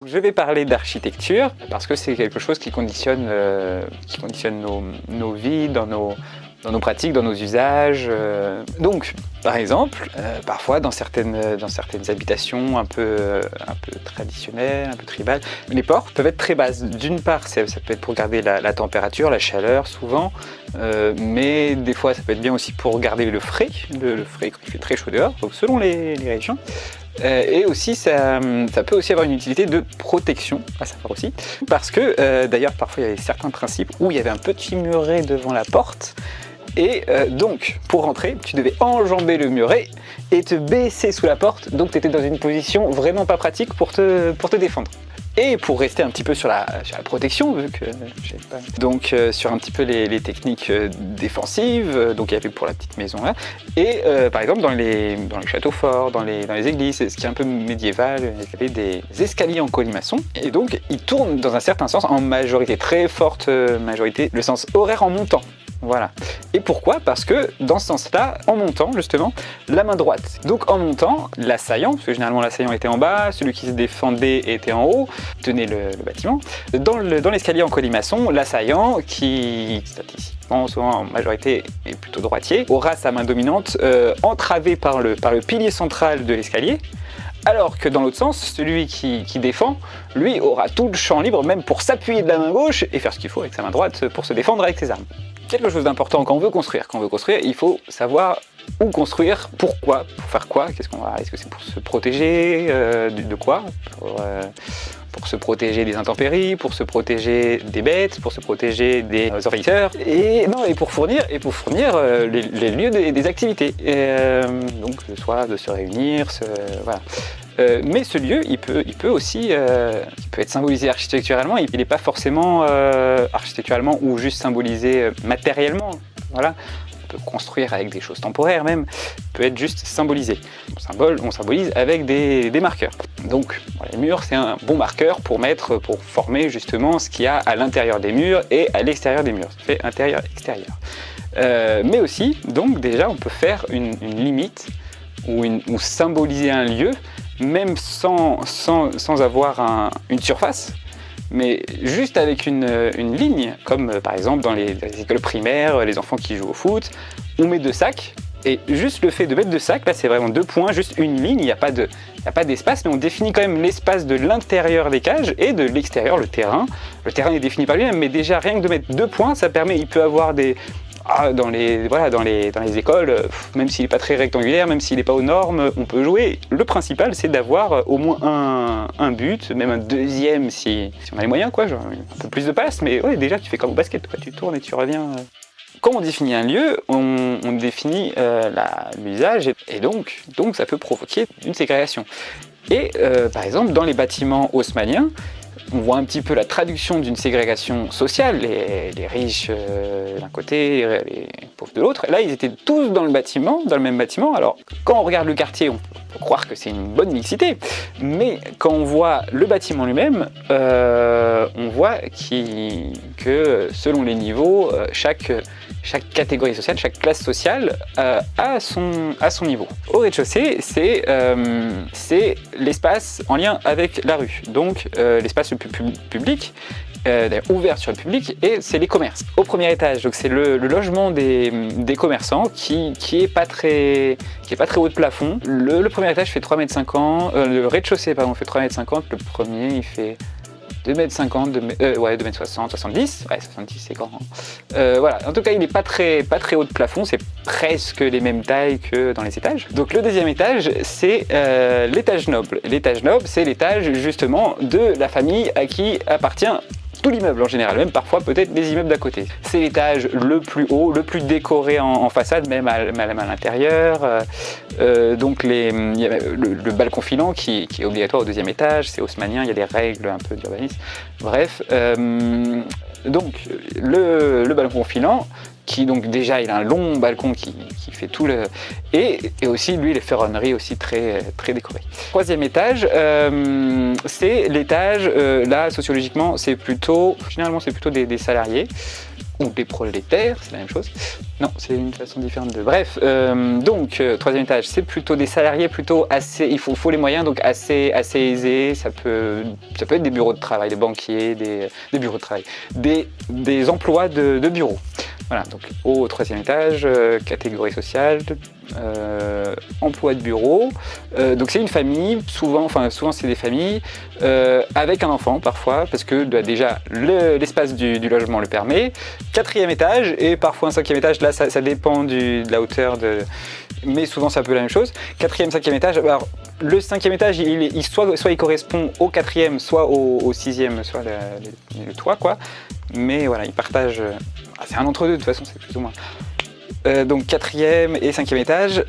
Je vais parler d'architecture parce que c'est quelque chose qui conditionne nos vies, dans nos pratiques, dans nos usages. Donc, par exemple, parfois dans certaines habitations un peu traditionnelles, un peu tribales, les portes peuvent être très basses. D'une part, ça peut être pour garder la température, la chaleur souvent, mais des fois ça peut être bien aussi pour garder le frais quand il fait très chaud dehors, donc selon les régions. Et aussi, ça peut aussi avoir une utilité de protection, à savoir aussi, parce que d'ailleurs parfois il y avait certains principes où il y avait un petit muret devant la porte, et donc pour rentrer, tu devais enjamber le muret et te baisser sous la porte, donc tu étais dans une position vraiment pas pratique pour te défendre. Et pour rester un petit peu sur la protection, vu que j'ai pas... Donc sur un petit peu les techniques défensives, donc il y avait pour la petite maison là, et par exemple dans les châteaux forts, dans les églises, ce qui est un peu médiéval, il y avait des escaliers en colimaçon, et donc ils tournent dans un certain sens, en majorité, très forte majorité, le sens horaire en montant. Voilà. Et pourquoi? Parce que dans ce sens-là, en montant justement, la main droite. Donc en montant, l'assaillant, parce que généralement l'assaillant était en bas, celui qui se défendait était en haut, tenait le bâtiment. Dans l'escalier en colimaçon, l'assaillant, qui statistiquement, souvent en majorité est plutôt droitier, aura sa main dominante entravée par le pilier central de l'escalier. Alors que dans l'autre sens, celui qui défend, lui, aura tout le champ libre, même pour s'appuyer de la main gauche et faire ce qu'il faut avec sa main droite pour se défendre avec ses armes. Quelque chose d'important quand on veut construire. Quand on veut construire, il faut savoir où construire, pourquoi, pour faire quoi, est-ce que c'est pour se protéger de quoi, pour se protéger des intempéries, pour se protéger des bêtes, pour se protéger des envahisseurs, et pour fournir les lieux des activités. Donc soit de se réunir, voilà. Mais ce lieu, il peut aussi être symbolisé architecturalement. Il n'est pas forcément architecturalement ou juste symbolisé matériellement. Voilà. On peut construire avec des choses temporaires même, peut être juste symbolisé. On symbolise avec des marqueurs. Donc les murs, c'est un bon marqueur pour former justement ce qu'il y a à l'intérieur des murs et à l'extérieur des murs. Ça fait intérieur-extérieur. Mais aussi, donc déjà, on peut faire une limite ou symboliser un lieu, même sans avoir une surface, mais juste avec une ligne, comme par exemple dans les écoles primaires, les enfants qui jouent au foot, on met 2 sacs, et juste le fait de mettre 2 sacs, là c'est vraiment 2 points, juste une ligne, il n'y a pas d'espace, mais on définit quand même l'espace de l'intérieur des cages et de l'extérieur, le terrain. Le terrain est défini par lui-même, mais déjà rien que de mettre 2 points, ça permet, il peut avoir dans les écoles, même s'il n'est pas très rectangulaire, même s'il n'est pas aux normes, on peut jouer. Le principal, c'est d'avoir au moins un but, même un deuxième si on a les moyens, quoi, genre un peu plus de passe, mais ouais, déjà tu fais comme au basket, quoi, tu tournes et tu reviens. Quand on définit un lieu, on définit l'usage, et donc ça peut provoquer une ségrégation. Et par exemple, dans les bâtiments haussmanniens, on voit un petit peu la traduction d'une ségrégation sociale, les riches d'un côté, les pauvres de l'autre. Là, ils étaient tous dans le même bâtiment. Alors, quand on regarde le quartier, on peut croire que c'est une bonne mixité, mais quand on voit le bâtiment lui-même, on voit que selon les niveaux, chaque catégorie sociale, chaque classe sociale a son niveau. Au rez-de-chaussée, c'est l'espace en lien avec la rue, donc l'espace le plus public, ouvert sur le public, et c'est les commerces. Au premier étage, donc c'est le logement des commerçants qui est pas très haut de plafond. Le premier étage fait 3,50 m, le rez-de-chaussée fait 3,50 m, le premier il fait 2,50 m, 2,60 m, 70, ouais 70 c'est grand. Voilà, en tout cas il n'est pas très haut de plafond, c'est presque les mêmes tailles que dans les étages. Donc le deuxième étage, c'est l'étage noble. L'étage noble, c'est l'étage justement de la famille à qui appartient tout l'immeuble en général, même parfois peut-être les immeubles d'à côté. C'est l'étage le plus haut, le plus décoré en façade, même à l'intérieur. Donc il y a le balcon filant qui est obligatoire au deuxième étage, c'est haussmannien, il y a des règles un peu d'urbanisme. Bref, donc le balcon filant, qui donc déjà il a un long balcon qui fait tout le... Et aussi lui les ferronneries aussi très décorées. Troisième étage, c'est l'étage, là sociologiquement généralement c'est plutôt des salariés, ou des prolétaires, c'est la même chose. Non, c'est une façon différente de... Bref, donc, troisième étage, c'est plutôt des salariés plutôt assez... Il faut les moyens, donc assez aisés. Ça peut être des bureaux de travail, des banquiers, des bureaux de travail, des emplois de bureau. Voilà, donc au troisième étage, catégorie sociale, emploi de bureau. Donc c'est une famille, souvent c'est des familles avec un enfant parfois, parce que déjà l'espace du logement le permet. Quatrième étage et parfois un cinquième étage, là ça dépend de la hauteur, mais souvent c'est un peu la même chose. Quatrième, cinquième étage, alors le cinquième étage, soit il correspond au quatrième, soit au sixième, soit le toit, quoi. Mais voilà, ils partagent... c'est un entre-deux, de toute façon, c'est plus ou moins. Donc quatrième et cinquième étage,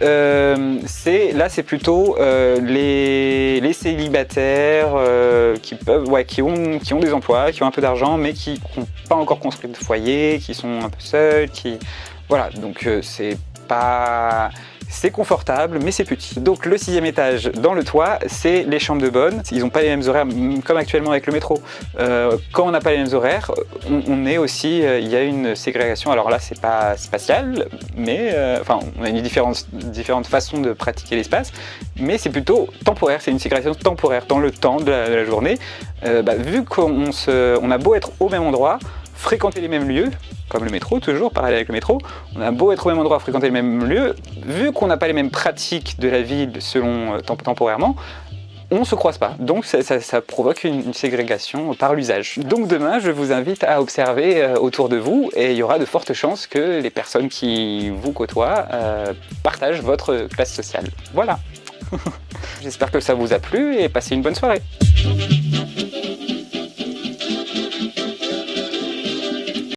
c'est plutôt les célibataires qui ont des emplois, qui ont un peu d'argent, mais qui n'ont pas encore construit de foyer, qui sont un peu seuls, voilà, donc c'est confortable, mais c'est petit. Donc le sixième étage, dans le toit, c'est les chambres de bonne. Ils n'ont pas les mêmes horaires, comme actuellement avec le métro. Quand on n'a pas les mêmes horaires, on est aussi, il y a une ségrégation. Alors là, c'est pas spatial, mais on a une différentes façons de pratiquer l'espace, mais c'est plutôt temporaire. C'est une ségrégation temporaire dans le temps de la journée. Vu qu'on a beau être au même endroit, fréquenter les mêmes lieux, comme le métro, toujours parallèle avec le métro, on a beau être au même endroit, fréquenter les mêmes lieux, vu qu'on n'a pas les mêmes pratiques de la ville selon temporairement, on ne se croise pas. Donc ça provoque une ségrégation par l'usage. Donc demain, je vous invite à observer autour de vous et il y aura de fortes chances que les personnes qui vous côtoient partagent votre classe sociale. Voilà. J'espère que ça vous a plu et passez une bonne soirée.